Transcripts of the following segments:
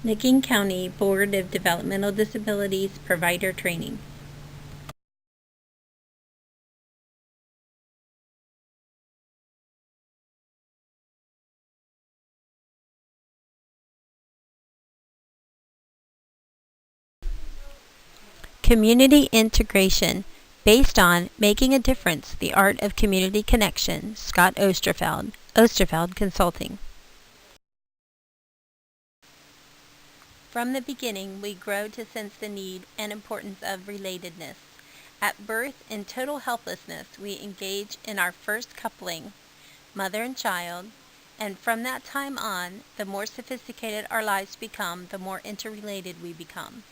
Licking County Board of Developmental Disabilities Provider Training. Community Integration, based on Making a Difference, the Art of Community Connection, Scott Osterfeld, Osterfeld Consulting. From the beginning, we grow to sense the need and importance of relatedness. At birth, in total helplessness, we engage in our first coupling, mother and child, and from that time on, the more sophisticated our lives become, the more interrelated we become.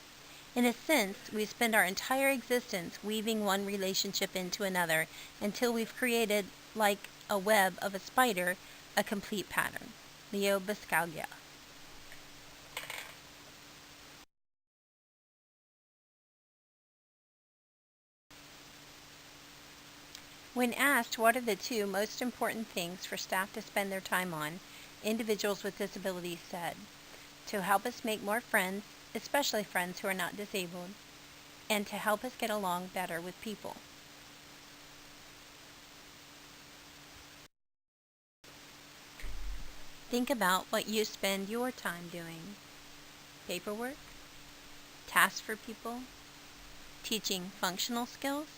In a sense, we spend our entire existence weaving one relationship into another until we've created, like a web of a spider, a complete pattern. Leo Buscaglia. When asked what are the two most important things for staff to spend their time on, individuals with disabilities said, to help us make more friends, especially friends who are not disabled, and to help us get along better with people. Think about what you spend your time doing. Paperwork? Tasks for people? Teaching functional skills?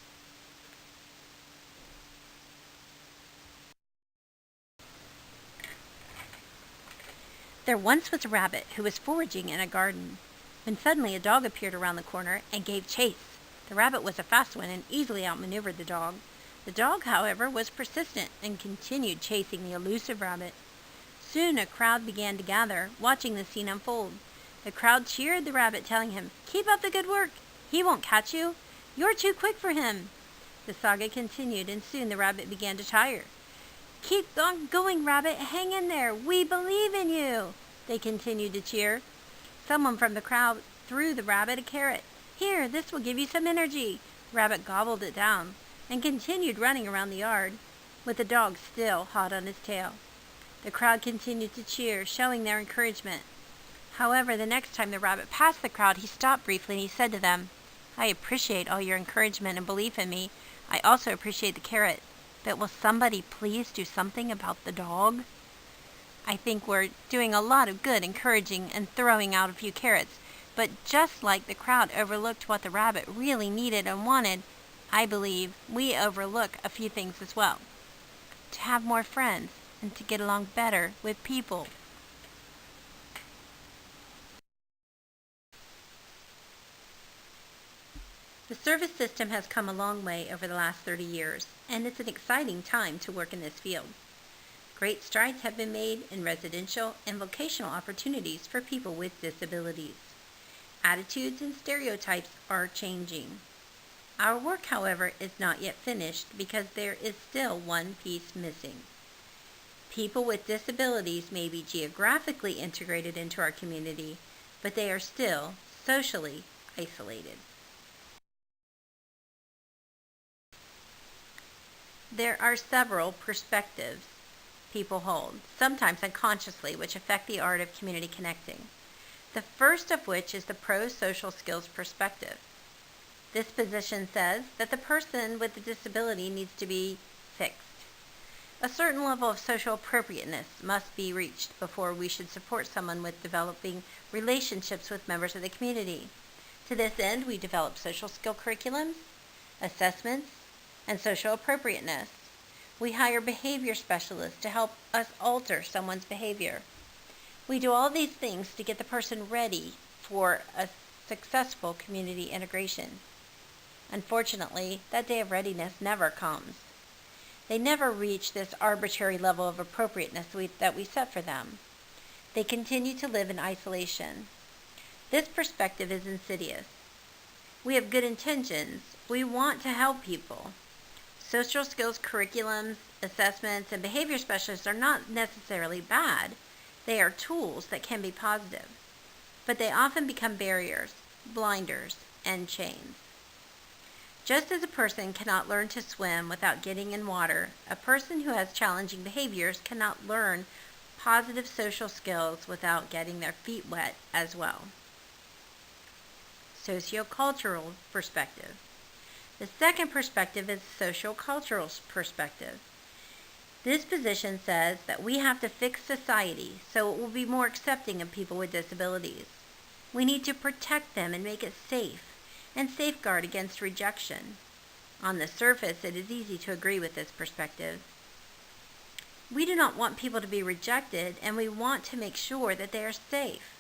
There once was a rabbit who was foraging in a garden, when suddenly a dog appeared around the corner and gave chase. The rabbit was a fast one and easily outmaneuvered the dog. The dog, however, was persistent and continued chasing the elusive rabbit. Soon a crowd began to gather, watching the scene unfold. The crowd cheered the rabbit, telling him, "Keep up the good work. He won't catch you. You're too quick for him." The saga continued, and soon the rabbit began to tire. "Keep on going, rabbit. Hang in there. We believe in you," they continued to cheer. Someone from the crowd threw the rabbit a carrot. "Here, this will give you some energy." The rabbit gobbled it down and continued running around the yard, with the dog still hot on his tail. The crowd continued to cheer, showing their encouragement. However, the next time the rabbit passed the crowd, he stopped briefly and he said to them, "I appreciate all your encouragement and belief in me. I also appreciate the carrot. But will somebody please do something about the dog?" I think we're doing a lot of good encouraging and throwing out a few carrots, but just like the crowd overlooked what the rabbit really needed and wanted, I believe we overlook a few things as well. To have more friends and to get along better with people. The service system has come a long way over the last 30 years, and it's an exciting time to work in this field. Great strides have been made in residential and vocational opportunities for people with disabilities. Attitudes and stereotypes are changing. Our work, however, is not yet finished because there is still one piece missing. People with disabilities may be geographically integrated into our community, but they are still socially isolated. There are several perspectives people hold, sometimes unconsciously, which affect the art of community connecting. The first of which is the pro-social skills perspective. This position says that the person with the disability needs to be fixed. A certain level of social appropriateness must be reached before we should support someone with developing relationships with members of the community. To this end, we develop social skill curriculums, assessments, and social appropriateness. We hire behavior specialists to help us alter someone's behavior. We do all these things to get the person ready for a successful community integration. Unfortunately, that day of readiness never comes. They never reach this arbitrary level of appropriateness that we set for them. They continue to live in isolation. This perspective is insidious. We have good intentions. We want to help people. Social skills curriculums, assessments, and behavior specialists are not necessarily bad. They are tools that can be positive, but they often become barriers, blinders, and chains. Just as a person cannot learn to swim without getting in water, a person who has challenging behaviors cannot learn positive social skills without getting their feet wet as well. Sociocultural perspective. The second perspective is social-cultural perspective. This position says that we have to fix society so it will be more accepting of people with disabilities. We need to protect them and make it safe and safeguard against rejection. On the surface, it is easy to agree with this perspective. We do not want people to be rejected, and we want to make sure that they are safe.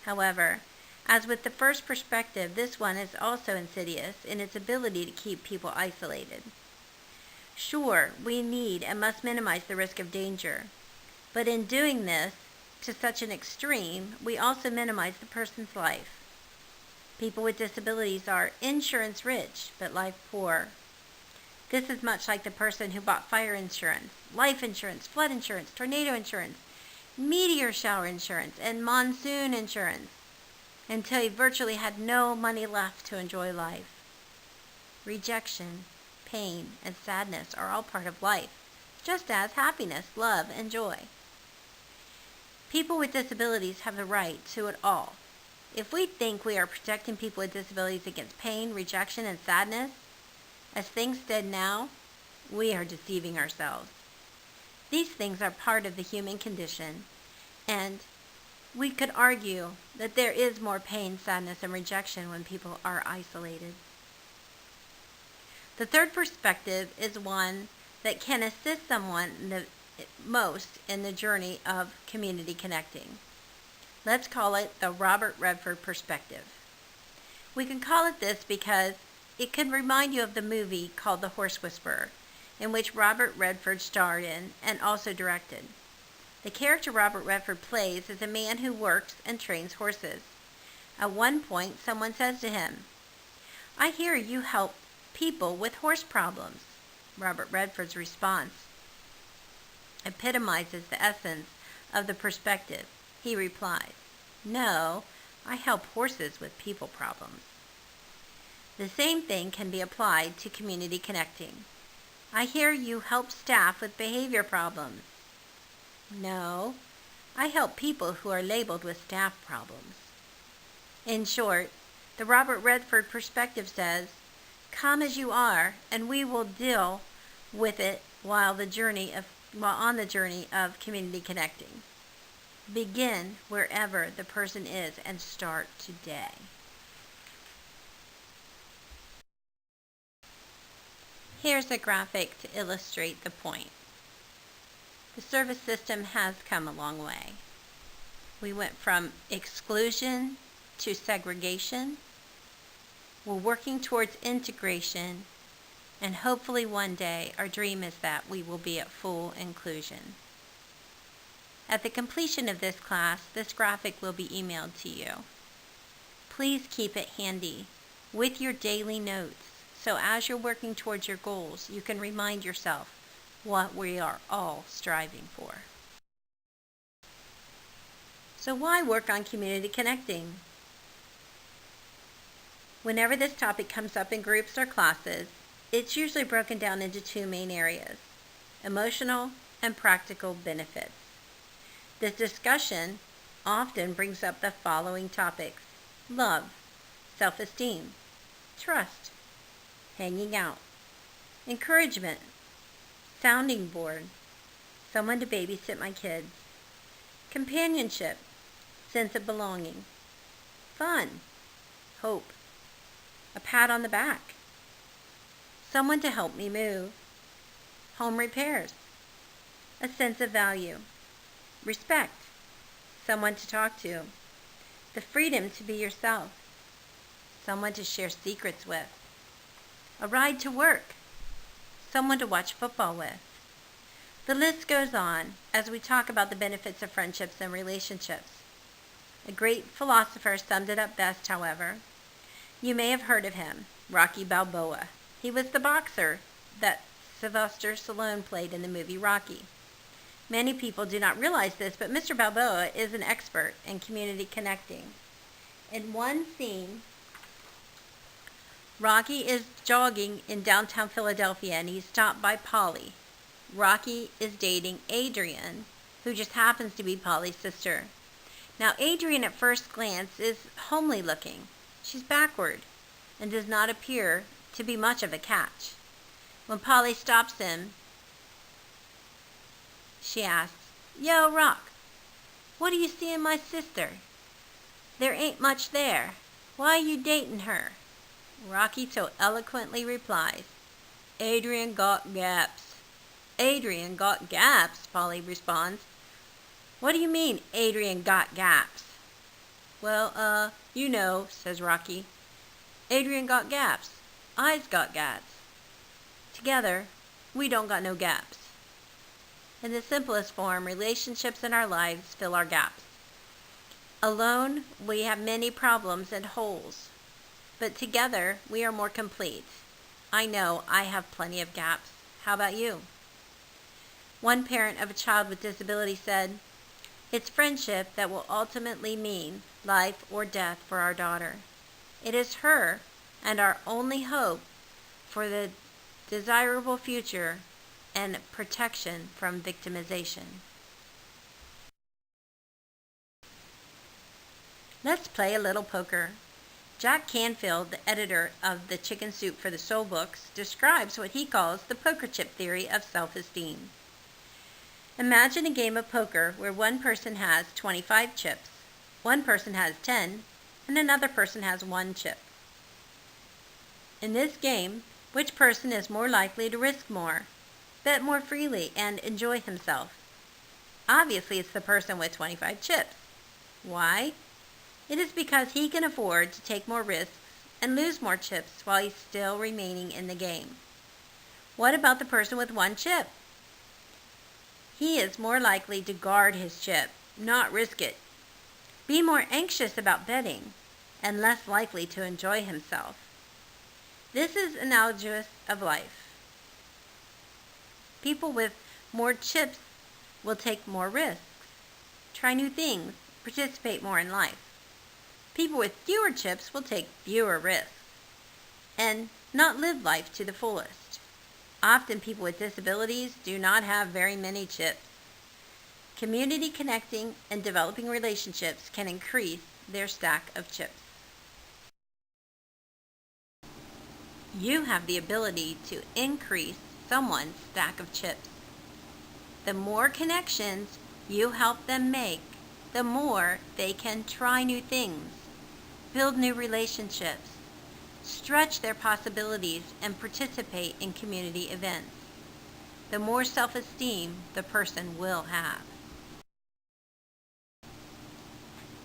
However, as with the first perspective, this one is also insidious in its ability to keep people isolated. Sure, we need and must minimize the risk of danger, but in doing this to such an extreme, we also minimize the person's life. People with disabilities are insurance rich, but life poor. This is much like the person who bought fire insurance, life insurance, flood insurance, tornado insurance, meteor shower insurance, and monsoon insurance, until he virtually had no money left to enjoy life. Rejection, pain, and sadness are all part of life, just as happiness, love, and joy. People with disabilities have the right to it all. If we think we are protecting people with disabilities against pain, rejection, and sadness, as things stand now, we are deceiving ourselves. These things are part of the human condition, and we could argue that there is more pain, sadness, and rejection when people are isolated. The third perspective is one that can assist someone most in the journey of community connecting. Let's call it the Robert Redford perspective. We can call it this because it can remind you of the movie called The Horse Whisperer, in which Robert Redford starred in and also directed. The character Robert Redford plays is a man who works and trains horses. At one point, someone says to him, "I hear you help people with horse problems." Robert Redford's response epitomizes the essence of the perspective. He replies, "No, I help horses with people problems." The same thing can be applied to community connecting. "I hear you help staff with behavior problems." No, I help people who are labeled with staff problems. In short, the Robert Redford perspective says, come as you are, and we will deal with it while on the journey of community connecting. Begin wherever the person is and start today. Here's a graphic to illustrate the point. The service system has come a long way. We went from exclusion to segregation. We're working towards integration, and hopefully one day our dream is that we will be at full inclusion. At the completion of this class, this graphic will be emailed to you. Please keep it handy with your daily notes, so as you're working towards your goals, you can remind yourself what we are all striving for. So why work on community connecting? Whenever this topic comes up in groups or classes, it's usually broken down into two main areas: emotional and practical benefits. This discussion often brings up the following topics: love, self-esteem, trust, hanging out, encouragement, sounding board, someone to babysit my kids, companionship, sense of belonging, fun, hope, a pat on the back, someone to help me move, home repairs, a sense of value, respect, someone to talk to, the freedom to be yourself, someone to share secrets with, a ride to work, someone to watch football with. The list goes on as we talk about the benefits of friendships and relationships. A great philosopher summed it up best, however. You may have heard of him, Rocky Balboa. He was the boxer that Sylvester Stallone played in the movie Rocky. Many people do not realize this, but Mr. Balboa is an expert in community connecting. In one scene, Rocky is jogging in downtown Philadelphia and he's stopped by Polly. Rocky is dating Adrian, who just happens to be Polly's sister. Now, Adrian at first glance is homely looking. She's backward and does not appear to be much of a catch. When Polly stops him, she asks, "Yo, Rock, what do you see in my sister? There ain't much there. Why you dating her?" Rocky so eloquently replies, "Adrian got gaps." "Adrian got gaps?" Polly responds. "What do you mean, Adrian got gaps?" "Well, you know," says Rocky. "Adrian got gaps. I's got gaps. Together, we don't got no gaps." In the simplest form, relationships in our lives fill our gaps. Alone, we have many problems and holes, but together, we are more complete. I know I have plenty of gaps. How about you? One parent of a child with disability said, "It's friendship that will ultimately mean life or death for our daughter. It is her and our only hope for the desirable future and protection from victimization." Let's play a little poker. Jack Canfield, the editor of the Chicken Soup for the Soul books, describes what he calls the poker chip theory of self-esteem. Imagine a game of poker where one person has 25 chips, one person has 10, and another person has 1 chip. In this game, which person is more likely to risk more, bet more freely, and enjoy himself? Obviously, it's the person with 25 chips. Why? It is because he can afford to take more risks and lose more chips while he's still remaining in the game. What about the person with 1 chip? He is more likely to guard his chip, not risk it, be more anxious about betting, and less likely to enjoy himself. This is analogous of life. People with more chips will take more risks, try new things, participate more in life. People with fewer chips will take fewer risks and not live life to the fullest. Often people with disabilities do not have very many chips. Community connecting and developing relationships can increase their stack of chips. You have the ability to increase someone's stack of chips. The more connections you help them make, the more they can try new things, build new relationships, stretch their possibilities, and participate in community events. The more self-esteem the person will have.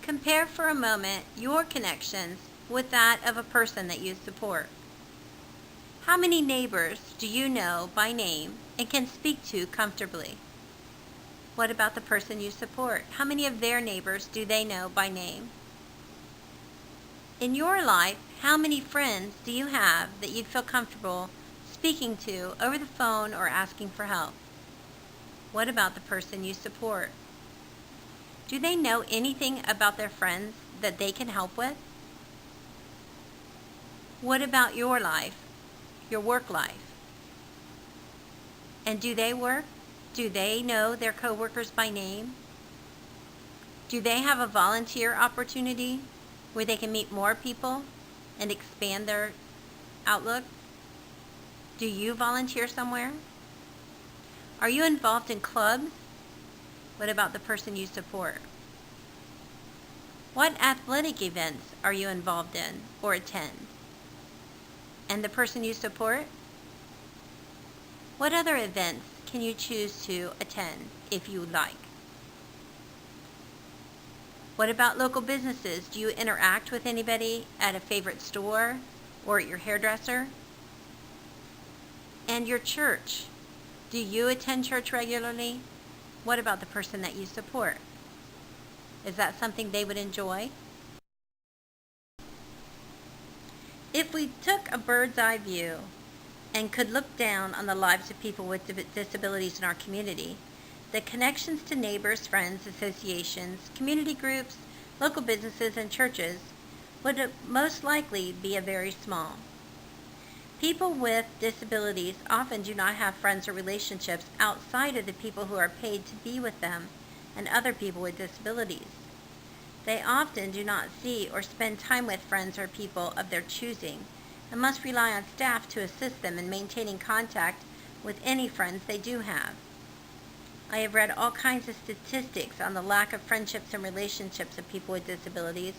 Compare for a moment your connections with that of a person that you support. How many neighbors do you know by name and can speak to comfortably? What about the person you support? How many of their neighbors do they know by name? In your life, how many friends do you have that you'd feel comfortable speaking to over the phone or asking for help? What about the person you support? Do they know anything about their friends that they can help with? What about your life, your work life? And do they work? Do they know their coworkers by name? Do they have a volunteer opportunity where they can meet more people and expand their outlook? Do you volunteer somewhere? Are you involved in clubs? What about the person you support? What athletic events are you involved in or attend? And the person you support? What other events can you choose to attend if you would like? What about local businesses? Do you interact with anybody at a favorite store or at your hairdresser? And your church? Do you attend church regularly? What about the person that you support? Is that something they would enjoy? If we took a bird's eye view and could look down on the lives of people with disabilities in our community, the connections to neighbors, friends, associations, community groups, local businesses, and churches would most likely be very small. People with disabilities often do not have friends or relationships outside of the people who are paid to be with them and other people with disabilities. They often do not see or spend time with friends or people of their choosing, and must rely on staff to assist them in maintaining contact with any friends they do have. I have read all kinds of statistics on the lack of friendships and relationships of people with disabilities.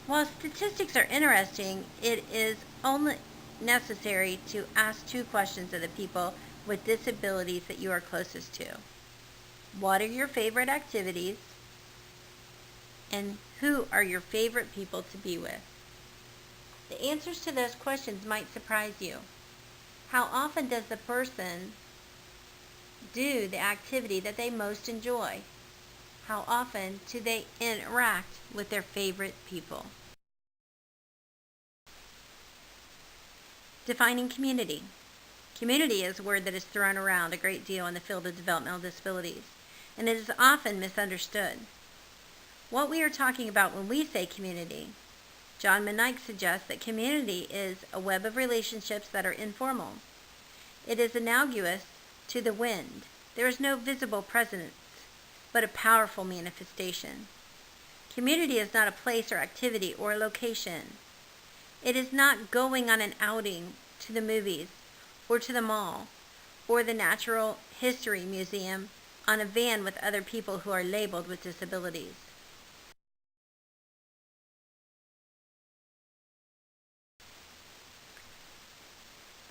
While statistics are interesting, it is only necessary to ask two questions of the people with disabilities that you are closest to. What are your favorite activities? And who are your favorite people to be with? The answers to those questions might surprise you. How often does the person do the activity that they most enjoy? How often do they interact with their favorite people? Defining community. Community is a word that is thrown around a great deal in the field of developmental disabilities, and it is often misunderstood. What we are talking about when we say community, John Menike suggests that community is a web of relationships that are informal. It is analogous to the wind. There is no visible presence, but a powerful manifestation. Community is not a place or activity or a location. It is not going on an outing to the movies or to the mall or the Natural History Museum on a van with other people who are labeled with disabilities.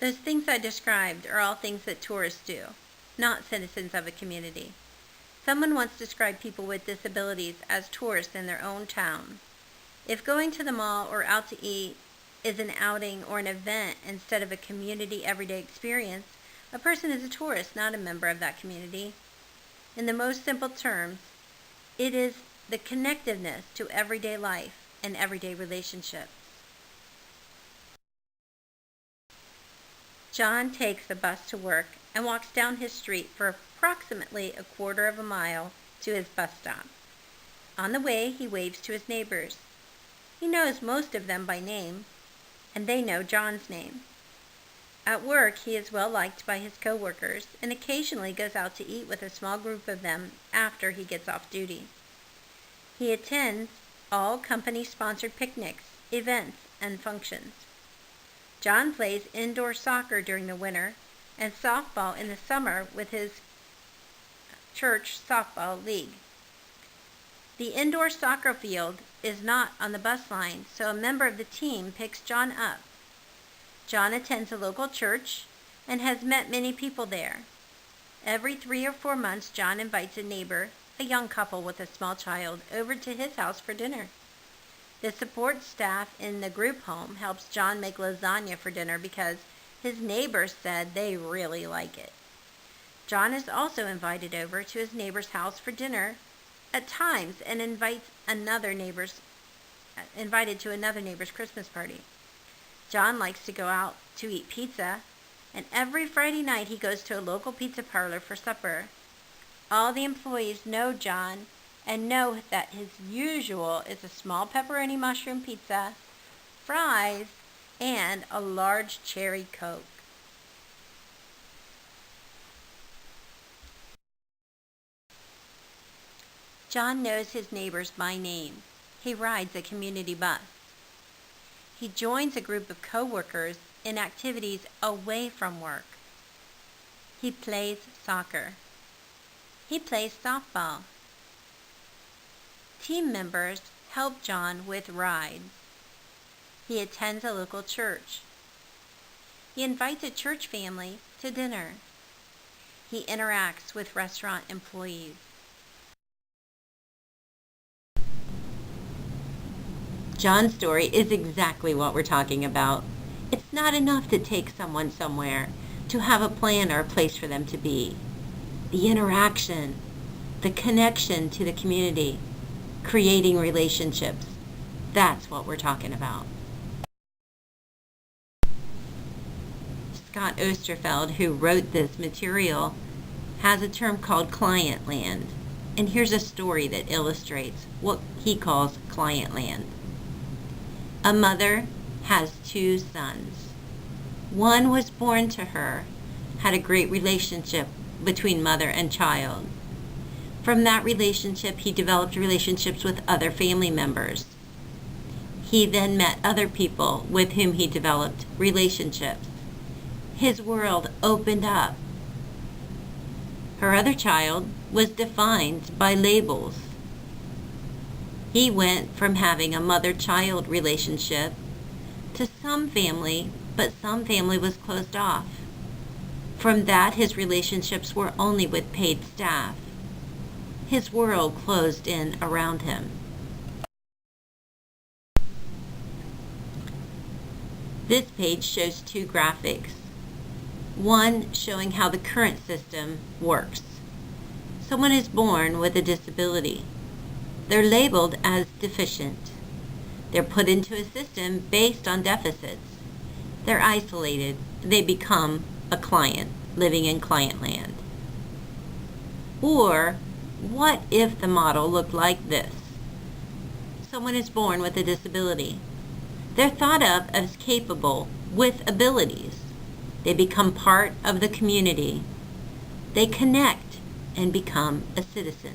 Those things I described are all things that tourists do, not citizens of a community. Someone once described people with disabilities as tourists in their own town. If going to the mall or out to eat is an outing or an event instead of a community everyday experience, a person is a tourist, not a member of that community. In the most simple terms, it is the connectiveness to everyday life and everyday relationships. John takes the bus to work and walks down his street for approximately a quarter of a mile to his bus stop. On the way, he waves to his neighbors. He knows most of them by name, and they know John's name. At work, he is well liked by his coworkers and occasionally goes out to eat with a small group of them after he gets off duty. He attends all company-sponsored picnics, events, and functions. John plays indoor soccer during the winter and softball in the summer with his church softball league. The indoor soccer field is not on the bus line, so a member of the team picks John up. John attends a local church and has met many people there. Every 3 or 4 months, John invites a neighbor, a young couple with a small child, over to his house for dinner. The support staff in the group home helps John make lasagna for dinner because his neighbors said they really like it. John is also invited over to his neighbor's house for dinner at times and invited to another neighbor's Christmas party. John likes to go out to eat pizza, and every Friday night he goes to a local pizza parlor for supper. All the employees know John and know that his usual is a small pepperoni mushroom pizza, fries, and a large cherry Coke. John knows his neighbors by name. He rides a community bus. He joins a group of coworkers in activities away from work. He plays soccer. He plays softball. Team members help John with rides. He attends a local church. He invites a church family to dinner. He interacts with restaurant employees. John's story is exactly what we're talking about. It's not enough to take someone somewhere, to have a plan or a place for them to be. The interaction, the connection to the community, creating relationships, that's what we're talking about. Scott Osterfeld, who wrote this material, has a term called client land. And here's a story that illustrates what he calls client land. A mother has 2 sons. One was born to her, had a great relationship between mother and child. From that relationship, he developed relationships with other family members. He then met other people with whom he developed relationships. His world opened up. Her other child was defined by labels. He went from having a mother-child relationship to some family, but some family was closed off. From that, his relationships were only with paid staff. His world closed in around him. This page shows two graphics. One showing how the current system works. Someone is born with a disability. They're labeled as deficient. They're put into a system based on deficits. They're isolated. They become a client, living in client land. Or, what if the model looked like this? Someone is born with a disability. They're thought of as capable with abilities. They become part of the community. They connect and become a citizen.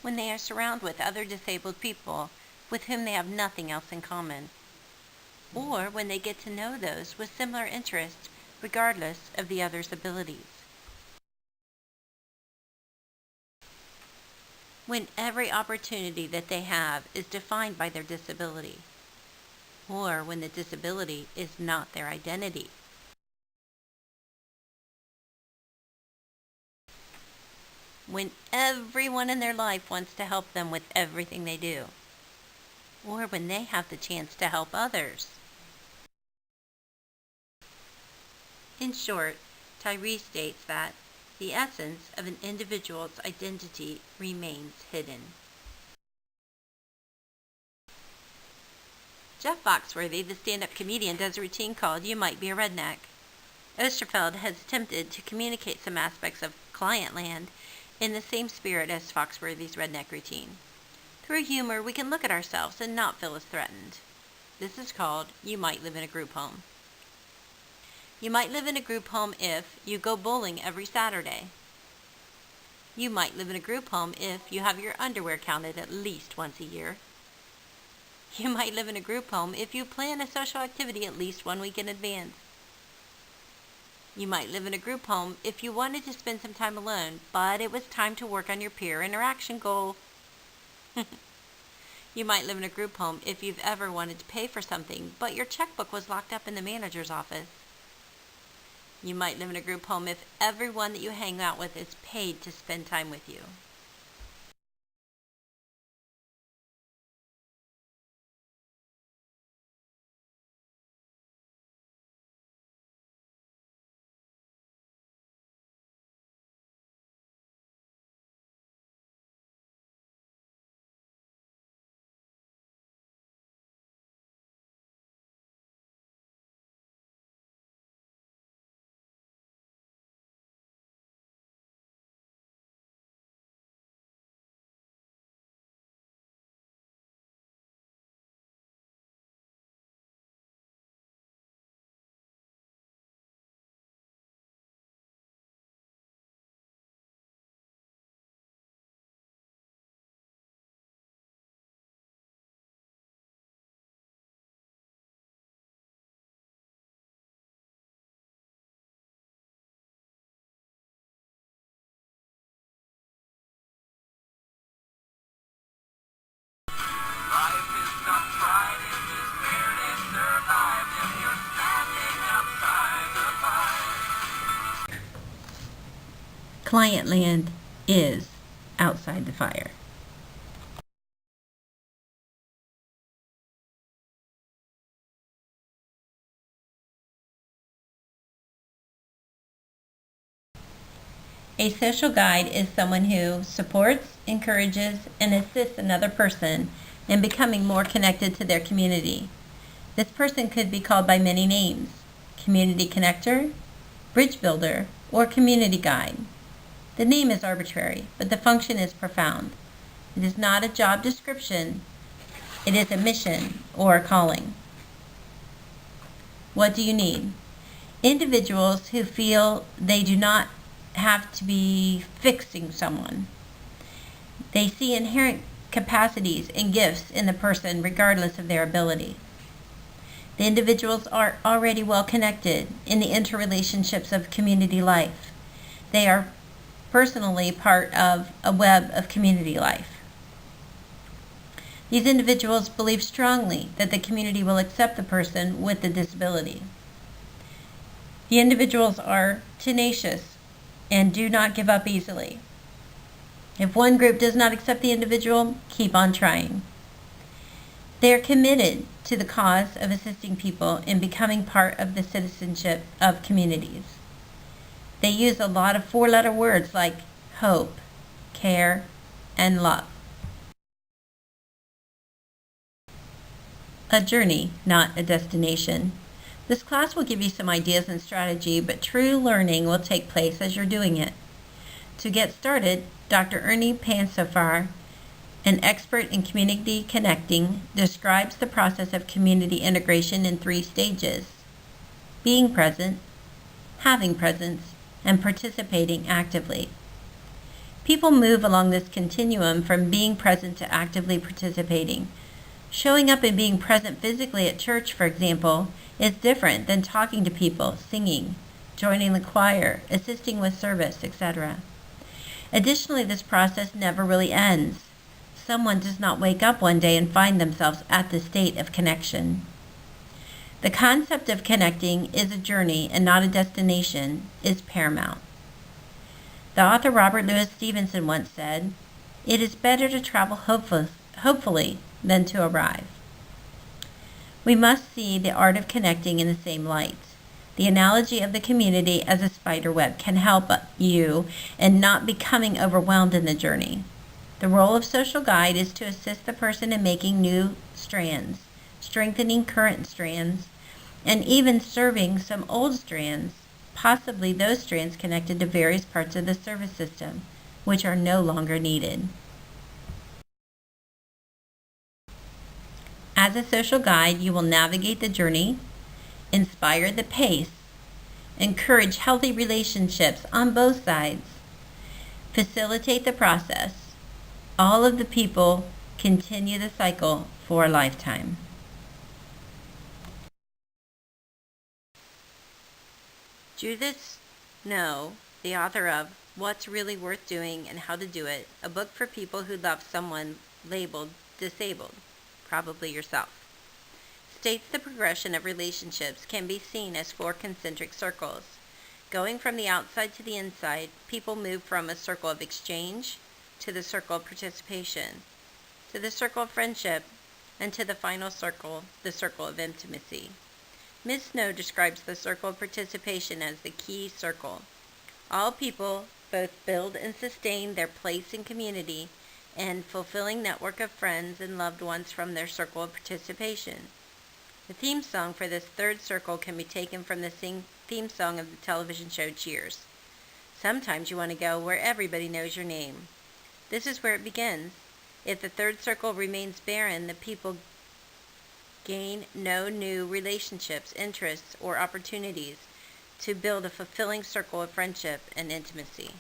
When they are surrounded with other disabled people with whom they have nothing else in common, or when they get to know those with similar interests regardless of the other's abilities. When every opportunity that they have is defined by their disability, or when the disability is not their identity. When everyone in their life wants to help them with everything they do, or when they have the chance to help others. In short, Tyree states that the essence of an individual's identity remains hidden. Jeff Foxworthy, the stand-up comedian, does a routine called You Might Be a Redneck. Osterfeld has attempted to communicate some aspects of Client Land in the same spirit as Foxworthy's redneck routine. Through humor, we can look at ourselves and not feel as threatened. This is called You Might Live in a Group Home. You might live in a group home if you go bowling every Saturday. You might live in a group home if you have your underwear counted at least once a year. You might live in a group home if you plan a social activity at least 1 week in advance. You might live in a group home if you wanted to spend some time alone, but it was time to work on your peer interaction goal. You might live in a group home if you've ever wanted to pay for something, but your checkbook was locked up in the manager's office. You might live in a group home if everyone that you hang out with is paid to spend time with you. client land is outside the fire. A social guide is someone who supports, encourages, and assists another person in becoming more connected to their community. This person could be called by many names: community connector, bridge builder, or community guide. The name is arbitrary, but the function is profound. It is not a job description, it is a mission or a calling. What do you need? Individuals who feel they do not have to be fixing someone. They see inherent capacities and gifts in the person regardless of their ability. The individuals are already well connected in the interrelationships of community life. They are personally part of a web of community life. These individuals believe strongly that the community will accept the person with the disability. The individuals are tenacious and do not give up easily. If one group does not accept the individual, keep on trying. They are committed to the cause of assisting people in becoming part of the citizenship of communities. They use a lot of four-letter words like hope, care, and love. A journey, not a destination. This class will give you some ideas and strategy, but true learning will take place as you're doing it. To get started, Dr. Ernie Pansofar, an expert in community connecting, describes the process of community integration in 3 stages: being present, having presence, and participating actively. People move along this continuum from being present to actively participating. Showing up and being present physically at church, for example, is different than talking to people, singing, joining the choir, assisting with service, etc. Additionally, this process never really ends. Someone does not wake up one day and find themselves at the state of connection. The concept of connecting is a journey and not a destination is paramount. The author Robert Louis Stevenson once said, "It is better to travel hopefully than to arrive." We must see the art of connecting in the same light. The analogy of the community as a spider web can help you in not becoming overwhelmed in the journey. The role of social guide is to assist the person in making new strands, strengthening current strands, and even serving some old strands, possibly those strands connected to various parts of the service system, which are no longer needed. As a social guide, you will navigate the journey, inspire the pace, encourage healthy relationships on both sides, facilitate the process. All of the people continue the cycle for a lifetime. Judith Snow, the author of What's Really Worth Doing and How to Do It, a book for people who love someone labeled disabled, probably yourself, states the progression of relationships can be seen as 4 concentric circles. Going from the outside to the inside, people move from a circle of exchange to the circle of participation, to the circle of friendship, and to the final circle, the circle of intimacy. Ms. Snow describes the circle of participation as the key circle. All people both build and sustain their place in community and fulfilling network of friends and loved ones from their circle of participation. The theme song for this 3rd circle can be taken from the theme song of the television show Cheers. Sometimes you want to go where everybody knows your name. This is where it begins. If the 3rd circle remains barren, the people gain no new relationships, interests, or opportunities to build a fulfilling circle of friendship and intimacy.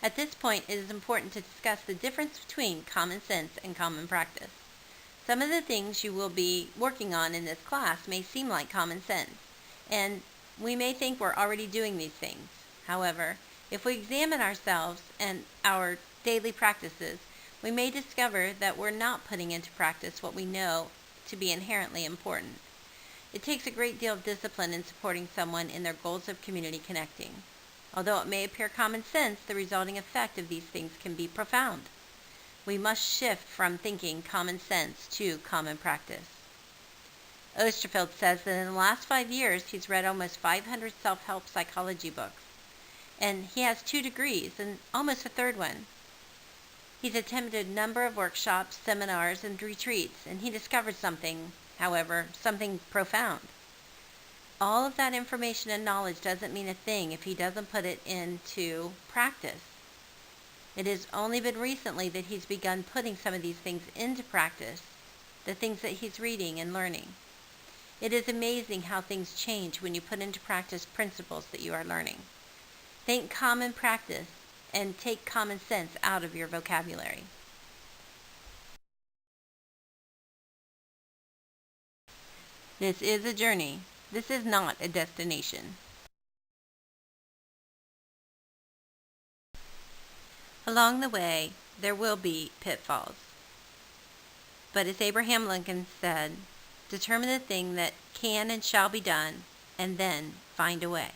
At this point, it is important to discuss the difference between common sense and common practice. Some of the things you will be working on in this class may seem like common sense, and we may think we're already doing these things. However, if we examine ourselves and our daily practices, we may discover that we're not putting into practice what we know to be inherently important. It takes a great deal of discipline in supporting someone in their goals of community connecting. Although it may appear common sense, the resulting effect of these things can be profound. We must shift from thinking common sense to common practice. Osterfeld says that in the last 5 years, he's read almost 500 self-help psychology books, and he has 2 degrees and almost a third one. He's attended a number of workshops, seminars, and retreats, and he discovered something, however, something profound. All of that information and knowledge doesn't mean a thing if he doesn't put it into practice. It has only been recently that he's begun putting some of these things into practice, the things that he's reading and learning. It is amazing how things change when you put into practice principles that you are learning. Think common practice and take common sense out of your vocabulary. This is a journey. This is not a destination. Along the way, there will be pitfalls. But as Abraham Lincoln said, determine the thing that can and shall be done, and then find a way.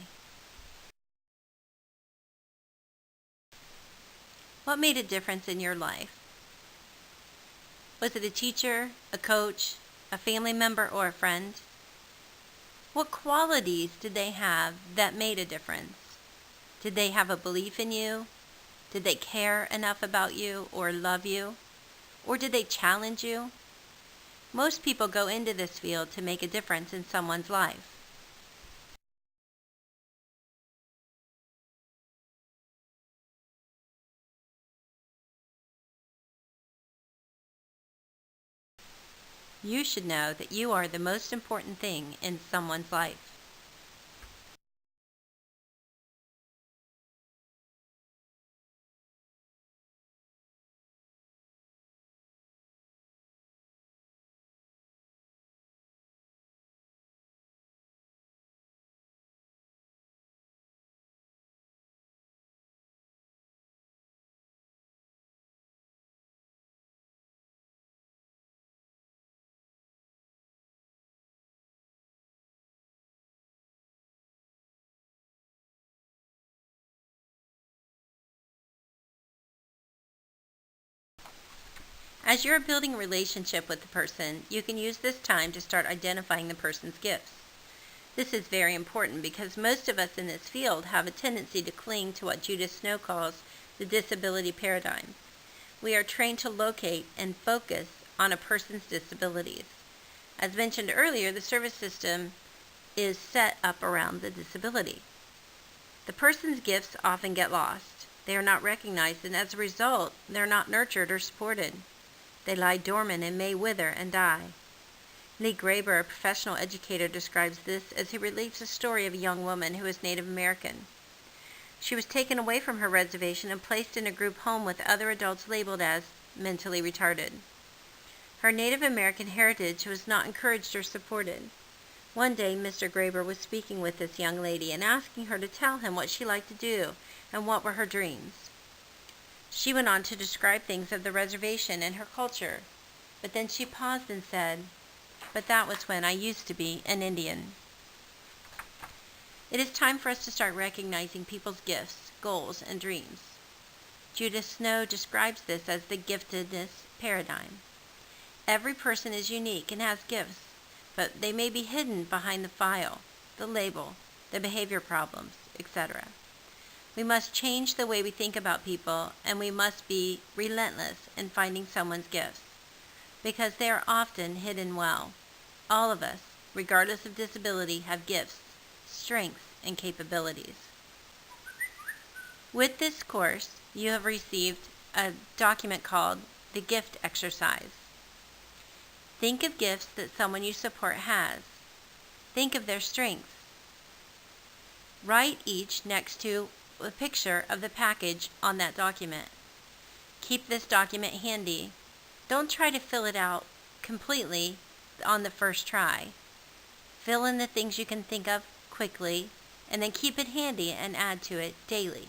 What made a difference in your life? Was it a teacher, a coach, a family member, or a friend? What qualities did they have that made a difference? Did they have a belief in you? Did they care enough about you or love you? Or did they challenge you? Most people go into this field to make a difference in someone's life. You should know that you are the most important thing in someone's life. As you're building a relationship with the person, you can use this time to start identifying the person's gifts. This is very important because most of us in this field have a tendency to cling to what Judith Snow calls the disability paradigm. We are trained to locate and focus on a person's disabilities. As mentioned earlier, the service system is set up around the disability. The person's gifts often get lost. They are not recognized, and as a result, they're not nurtured or supported. They lie dormant and may wither and die. Lee Graber, a professional educator, describes this as he relieves a story of a young woman who is Native American. She was taken away from her reservation and placed in a group home with other adults labeled as mentally retarded. Her Native American heritage was not encouraged or supported. One day, Mr. Graber was speaking with this young lady and asking her to tell him what she liked to do and what were her dreams. She went on to describe things of the reservation and her culture, but then she paused and said, "But that was when I used to be an Indian." It is time for us to start recognizing people's gifts, goals, and dreams. Judith Snow describes this as the giftedness paradigm. Every person is unique and has gifts, but they may be hidden behind the file, the label, the behavior problems, etc. We must change the way we think about people, and we must be relentless in finding someone's gifts, because they are often hidden well. All of us, regardless of disability, have gifts, strengths, and capabilities. With this course, you have received a document called the Gift Exercise. Think of gifts that someone you support has. Think of their strengths. Write each next to a picture of the package on that document. Keep this document handy. Don't try to fill it out completely on the first try. Fill in the things you can think of quickly, and then keep it handy and add to it daily.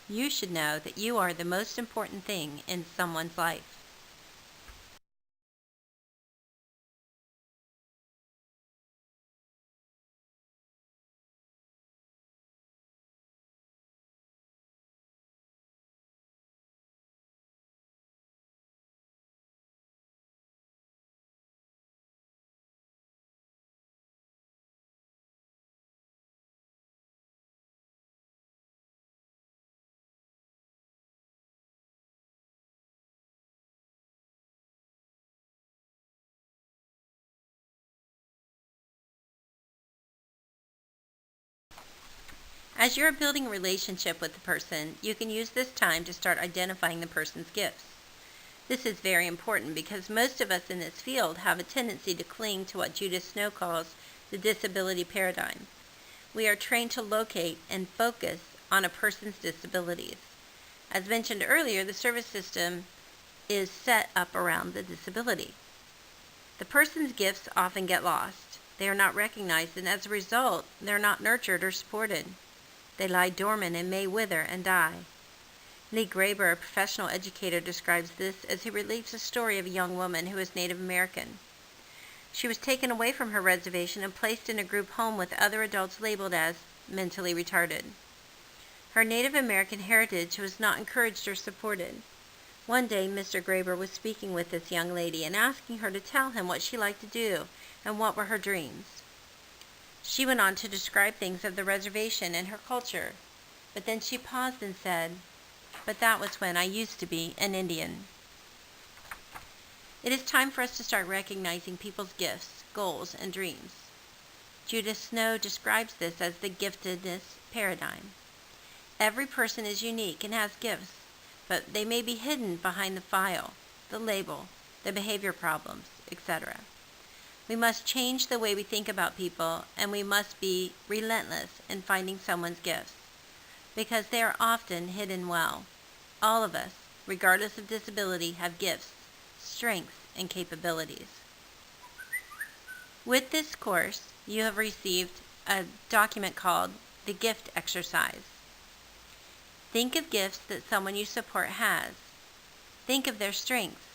You should know that you are the most important thing in someone's life. As you're building a relationship with the person, you can use this time to start identifying the person's gifts. This is very important because most of us in this field have a tendency to cling to what Judith Snow calls the disability paradigm. We are trained to locate and focus on a person's disabilities. As mentioned earlier, the service system is set up around the disability. The person's gifts often get lost. They are not recognized, and as a result, they're not nurtured or supported. They lie dormant and may wither and die. Lee Graber, a professional educator, describes this as he relates a story of a young woman who is Native American. She was taken away from her reservation and placed in a group home with other adults labeled as mentally retarded. Her Native American heritage was not encouraged or supported. One day, Mr. Graber was speaking with this young lady and asking her to tell him what she liked to do and what were her dreams. She went on to describe things of the reservation and her culture, but then she paused and said, "But that was when I used to be an Indian." It is time for us to start recognizing people's gifts, goals, and dreams. Judith Snow describes this as the giftedness paradigm. Every person is unique and has gifts, but they may be hidden behind the file, the label, the behavior problems, etc. We must change the way we think about people, and we must be relentless in finding someone's gifts, because they are often hidden well. All of us, regardless of disability, have gifts, strengths, and capabilities. With this course, you have received a document called the Gift Exercise. Think of gifts that someone you support has. Think of their strengths.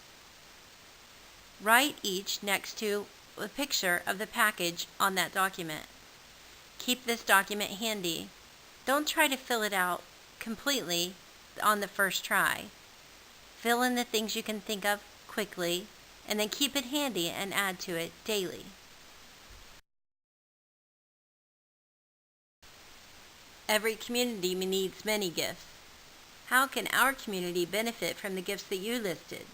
Write each next to a picture of the package on that document. Keep this document handy. Don't try to fill it out completely on the first try. Fill in the things you can think of quickly, and then keep it handy and add to it daily. Every community needs many gifts. How can our community benefit from the gifts that you listed?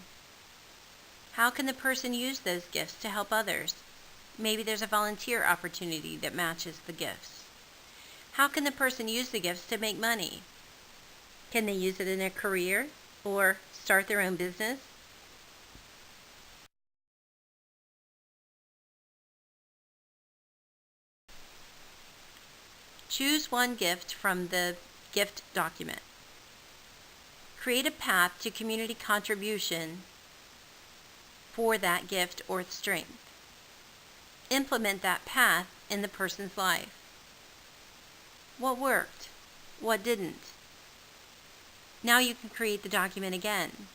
How can the person use those gifts to help others? Maybe there's a volunteer opportunity that matches the gifts. How can the person use the gifts to make money? Can they use it in a career or start their own business? Choose one gift from the gift document. Create a path to community contribution for that gift or strength. Implement that path in the person's life. What worked? What didn't? Now you can create the document again.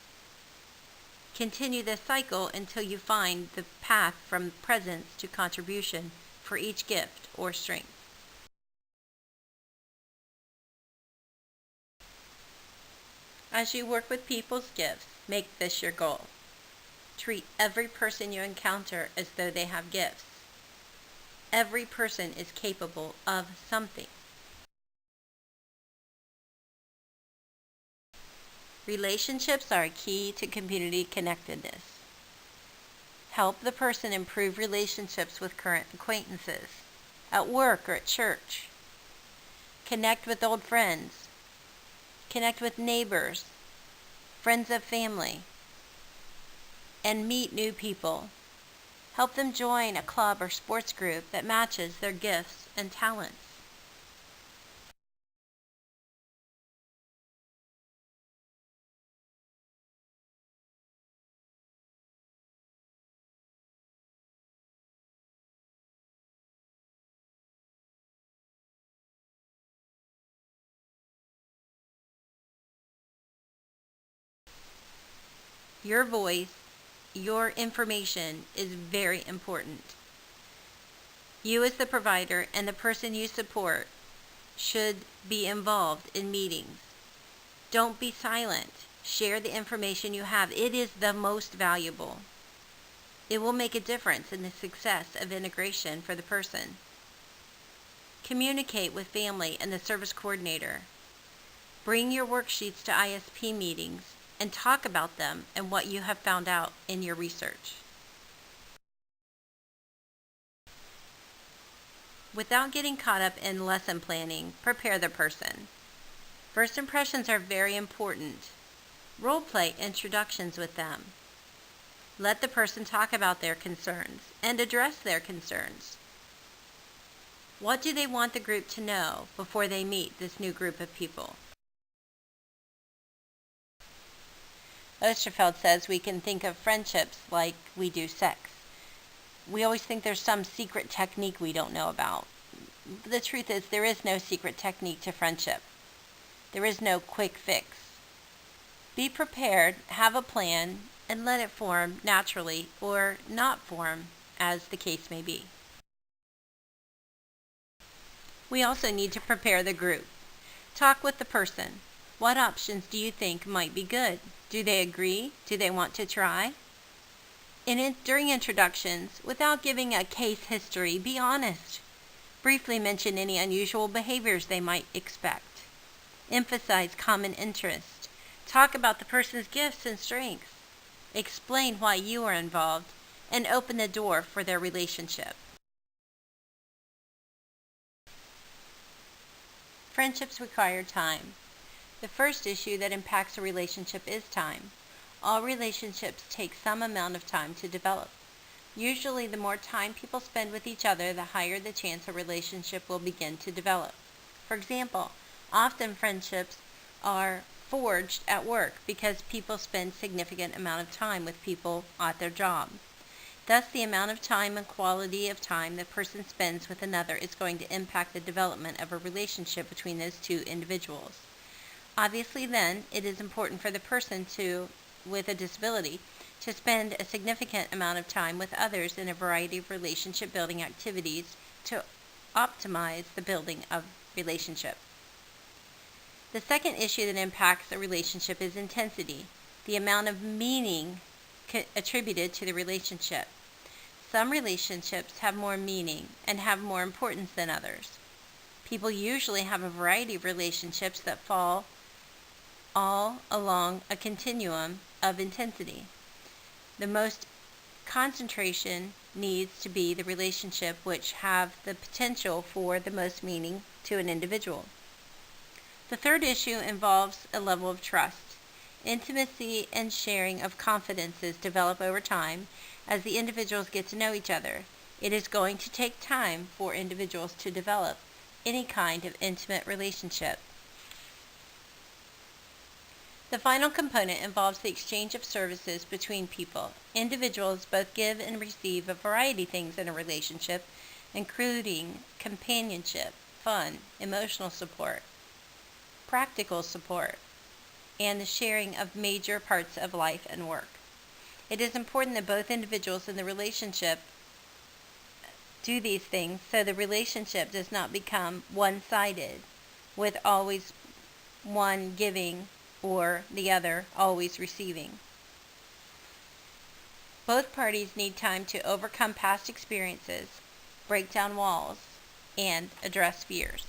Continue this cycle until you find the path from presence to contribution for each gift or strength. As you work with people's gifts, make this your goal. Treat every person you encounter as though they have gifts. Every person is capable of something. Relationships are a key to community connectedness. Help the person improve relationships with current acquaintances, at work or at church. Connect with old friends. Connect with neighbors, friends of family, and meet new people. Help them join a club or sports group that matches their gifts and talents. Your voice, your information is very important. You as the provider and the person you support should be involved in meetings. Don't be silent. Share the information you have. It is the most valuable. It will make a difference in the success of integration for the person. Communicate with family and the service coordinator. Bring your worksheets to ISP meetings and talk about them and what you have found out in your research. Without getting caught up in lesson planning, prepare the person. First impressions are very important. Role play introductions with them. Let the person talk about their concerns and address their concerns. What do they want the group to know before they meet this new group of people? Osterfeld says we can think of friendships like we do sex. We always think there's some secret technique we don't know about. The truth is there is no secret technique to friendship. There is no quick fix. Be prepared, have a plan, and let it form naturally or not form, as the case may be. We also need to prepare the group. Talk with the person. What options do you think might be good? Do they agree? Do they want to try? During introductions, without giving a case history, be honest. Briefly mention any unusual behaviors they might expect. Emphasize common interest. Talk about the person's gifts and strengths. Explain why you are involved, and open the door for their relationship. Friendships require time. The first issue that impacts a relationship is time. All relationships take some amount of time to develop. Usually, the more time people spend with each other, the higher the chance a relationship will begin to develop. For example, often friendships are forged at work because people spend significant amount of time with people at their job. Thus, the amount of time and quality of time the person spends with another is going to impact the development of a relationship between those two individuals. Obviously, then, it is important for the person with a disability to spend a significant amount of time with others in a variety of relationship building activities to optimize the building of relationship. The second issue that impacts a relationship is intensity, the amount of meaning attributed to the relationship. Some relationships have more meaning and have more importance than others. People usually have a variety of relationships that fall all along a continuum of intensity. The most concentration needs to be the relationship which have the potential for the most meaning to an individual. The third issue involves a level of trust. Intimacy and sharing of confidences develop over time as the individuals get to know each other. It is going to take time for individuals to develop any kind of intimate relationship. The final component involves the exchange of services between people. Individuals both give and receive a variety of things in a relationship, including companionship, fun, emotional support, practical support, and the sharing of major parts of life and work. It is important that both individuals in the relationship do these things so the relationship does not become one-sided, with always one giving or the other always receiving. Both parties need time to overcome past experiences, break down walls, and address fears.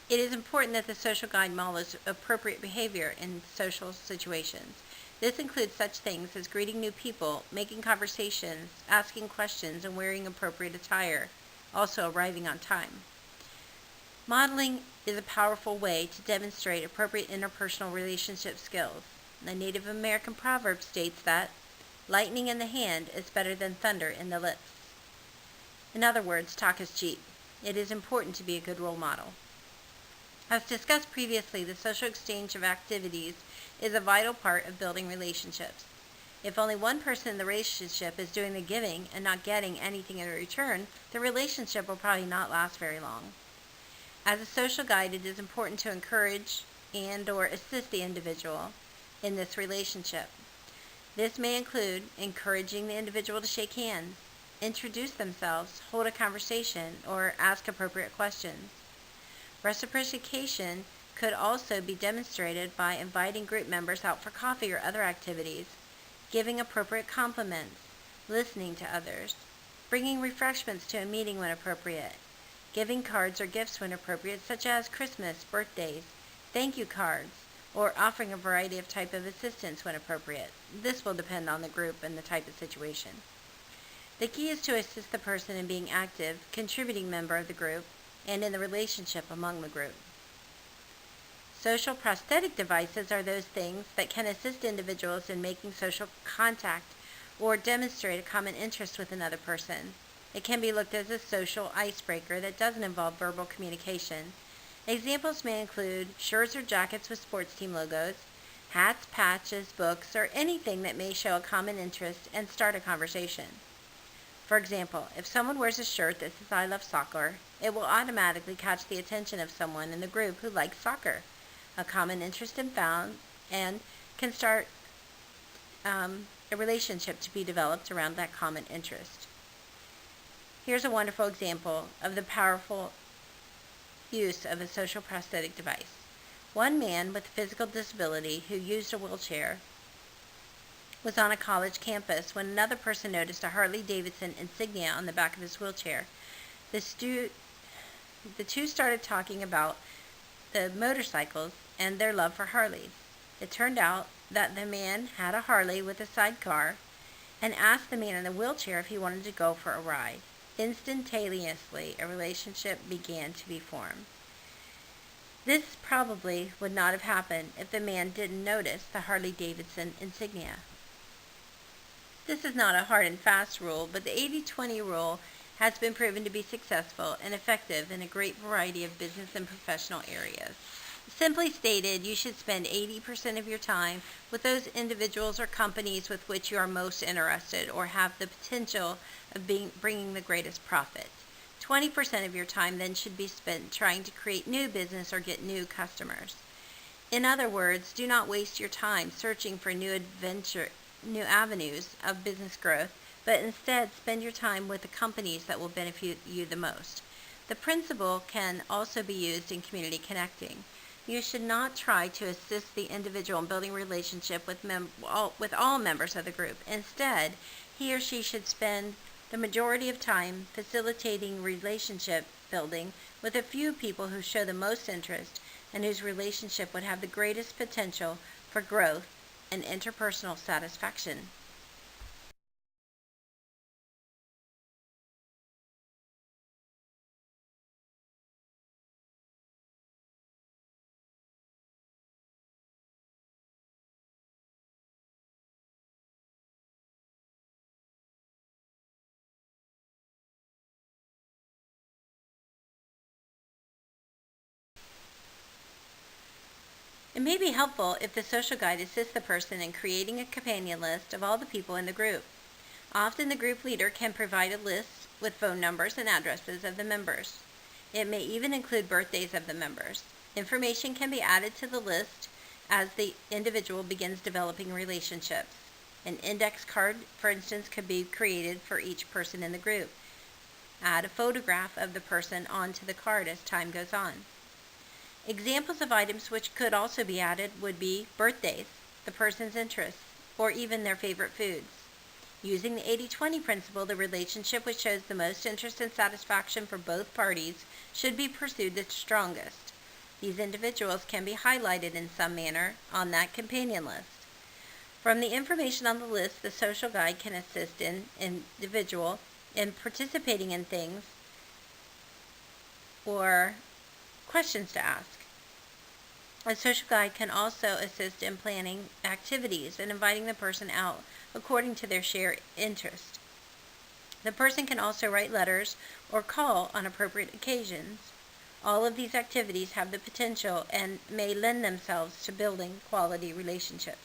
It is important that the social guide models appropriate behavior in social situations. This includes such things as greeting new people, making conversations, asking questions, and wearing appropriate attire, also arriving on time. Modeling is a powerful way to demonstrate appropriate interpersonal relationship skills. The Native American proverb states that lightning in the hand is better than thunder in the lips. In other words, talk is cheap. It is important to be a good role model. As discussed previously, the social exchange of activities is a vital part of building relationships. If only one person in the relationship is doing the giving and not getting anything in return, the relationship will probably not last very long. As a social guide, it is important to encourage and/or assist the individual in this relationship. This may include encouraging the individual to shake hands, introduce themselves, hold a conversation, or ask appropriate questions. Reciprocation could also be demonstrated by inviting group members out for coffee or other activities, giving appropriate compliments, listening to others, bringing refreshments to a meeting when appropriate, giving cards or gifts when appropriate, such as Christmas, birthdays, thank you cards, or offering a variety of type of assistance when appropriate. This will depend on the group and the type of situation. The key is to assist the person in being active, contributing member of the group, and in the relationship among the group. Social prosthetic devices are those things that can assist individuals in making social contact or demonstrate a common interest with another person. It can be looked at as a social icebreaker that doesn't involve verbal communication. Examples may include shirts or jackets with sports team logos, hats, patches, books, or anything that may show a common interest and start a conversation. For example, if someone wears a shirt that says "I love soccer," it will automatically catch the attention of someone in the group who likes soccer. A common interest is found and can start a relationship to be developed around that common interest. Here's a wonderful example of the powerful use of a social prosthetic device. One man with a physical disability who used a wheelchair was on a college campus when another person noticed a Harley-Davidson insignia on the back of his wheelchair. The two started talking about the motorcycles and their love for Harleys. It turned out that the man had a Harley with a sidecar and asked the man in the wheelchair if he wanted to go for a ride. Instantaneously, a relationship began to be formed. This probably would not have happened if the man didn't notice the Harley-Davidson insignia. This is not a hard and fast rule, but the 80-20 rule has been proven to be successful and effective in a great variety of business and professional areas. Simply stated, you should spend 80% of your time with those individuals or companies with which you are most interested or have the potential of bringing the greatest profit. 20% of your time then should be spent trying to create new business or get new customers. In other words, do not waste your time searching for new avenues of business growth, but instead spend your time with the companies that will benefit you the most. The principle can also be used in community connecting. You should not try to assist the individual in building a relationship with all members of the group. Instead, he or she should spend the majority of time facilitating relationship building with a few people who show the most interest and whose relationship would have the greatest potential for growth and interpersonal satisfaction. It may be helpful if the social guide assists the person in creating a companion list of all the people in the group. Often the group leader can provide a list with phone numbers and addresses of the members. It may even include birthdays of the members. Information can be added to the list as the individual begins developing relationships. An index card, for instance, could be created for each person in the group. Add a photograph of the person onto the card as time goes on. Examples of items which could also be added would be birthdays, the person's interests, or even their favorite foods. Using the 80-20 principle, the relationship which shows the most interest and satisfaction for both parties should be pursued the strongest. These individuals can be highlighted in some manner on that companion list. From the information on the list, the social guide can assist an individual in participating in things or questions to ask. A social guide can also assist in planning activities and inviting the person out according to their shared interest. The person can also write letters or call on appropriate occasions. All of these activities have the potential and may lend themselves to building quality relationships.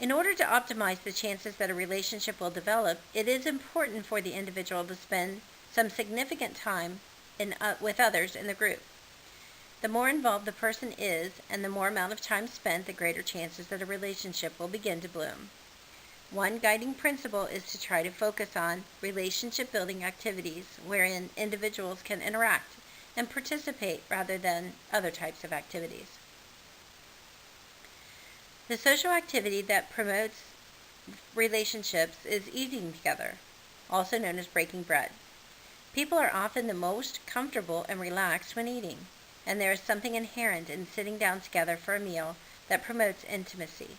In order to optimize the chances that a relationship will develop, it is important for the individual to spend some significant time with others in the group. The more involved the person is and the more amount of time spent, the greater chances that a relationship will begin to bloom. One guiding principle is to try to focus on relationship-building activities wherein individuals can interact and participate rather than other types of activities. The social activity that promotes relationships is eating together, also known as breaking bread. People are often the most comfortable and relaxed when eating, and there is something inherent in sitting down together for a meal that promotes intimacy.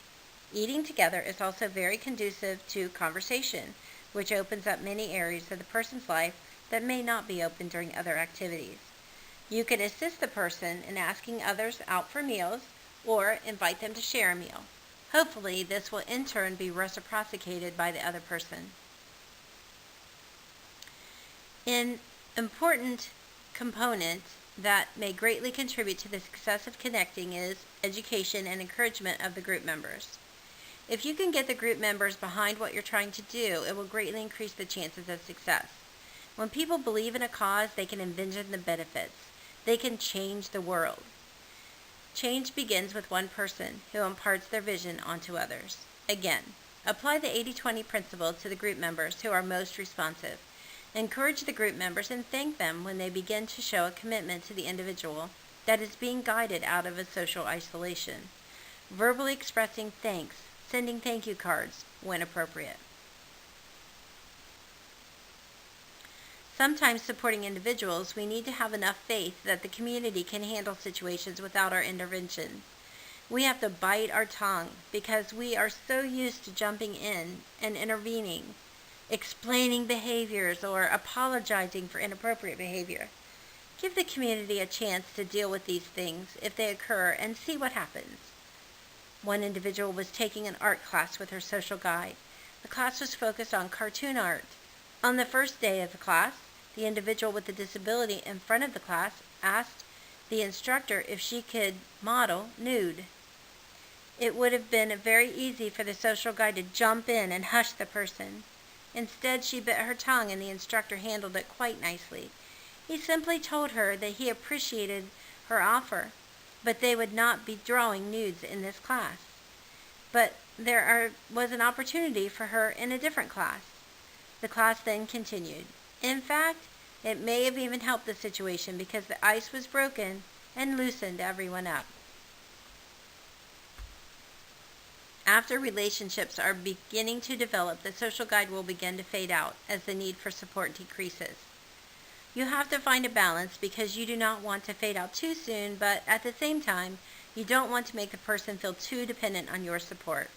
Eating together is also very conducive to conversation, which opens up many areas of the person's life that may not be open during other activities. You can assist the person in asking others out for meals or invite them to share a meal. Hopefully, this will in turn be reciprocated by the other person. An important component that may greatly contribute to the success of connecting is education and encouragement of the group members. If you can get the group members behind what you're trying to do, it will greatly increase the chances of success. When people believe in a cause, they can envision the benefits. They can change the world. Change begins with one person who imparts their vision onto others. Again, apply the 80-20 principle to the group members who are most responsive. Encourage the group members and thank them when they begin to show a commitment to the individual that is being guided out of a social isolation. Verbally expressing thanks, sending thank you cards when appropriate. Sometimes supporting individuals, we need to have enough faith that the community can handle situations without our intervention. We have to bite our tongue because we are so used to jumping in and intervening, explaining behaviors or apologizing for inappropriate behavior. Give the community a chance to deal with these things if they occur and see what happens. One individual was taking an art class with her social guide. The class was focused on cartoon art. On the first day of the class, the individual with the disability in front of the class asked the instructor if she could model nude. It would have been very easy for the social guide to jump in and hush the person. Instead, she bit her tongue and the instructor handled it quite nicely. He simply told her that he appreciated her offer, but they would not be drawing nudes in this class. But there was an opportunity for her in a different class. The class then continued. In fact, it may have even helped the situation because the ice was broken and loosened everyone up. After relationships are beginning to develop, the social guide will begin to fade out as the need for support decreases. You have to find a balance because you do not want to fade out too soon, but at the same time, you don't want to make the person feel too dependent on your support.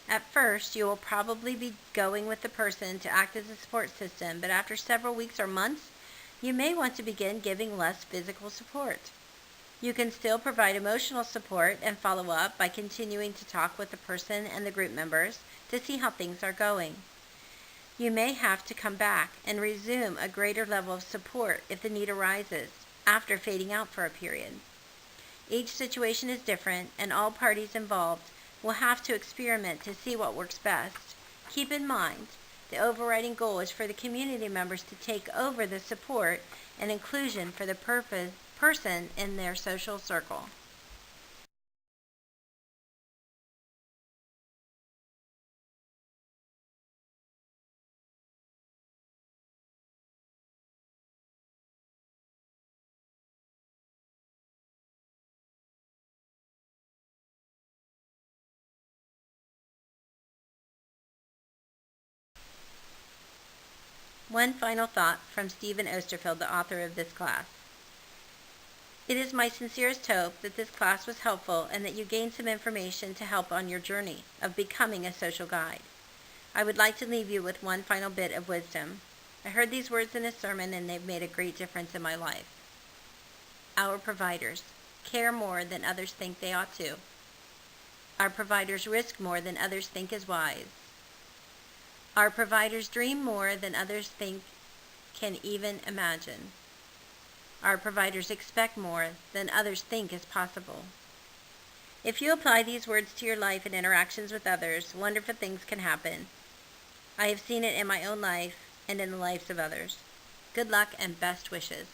At first, you will probably be going with the person to act as a support system, but after several weeks or months, you may want to begin giving less physical support. You can still provide emotional support and follow up by continuing to talk with the person and the group members to see how things are going. You may have to come back and resume a greater level of support if the need arises after fading out for a period. Each situation is different, and all parties involved will have to experiment to see what works best. Keep in mind, the overriding goal is for the community members to take over the support and inclusion for the person in their social circle. One final thought from Stephen Osterfield, the author of this class. It is my sincerest hope that this class was helpful and that you gained some information to help on your journey of becoming a social guide. I would like to leave you with one final bit of wisdom. I heard these words in a sermon and they've made a great difference in my life. Our providers care more than others think they ought to. Our providers risk more than others think is wise. Our providers dream more than others think can even imagine. Our providers expect more than others think is possible. If you apply these words to your life and interactions with others, wonderful things can happen. I have seen it in my own life and in the lives of others. Good luck and best wishes.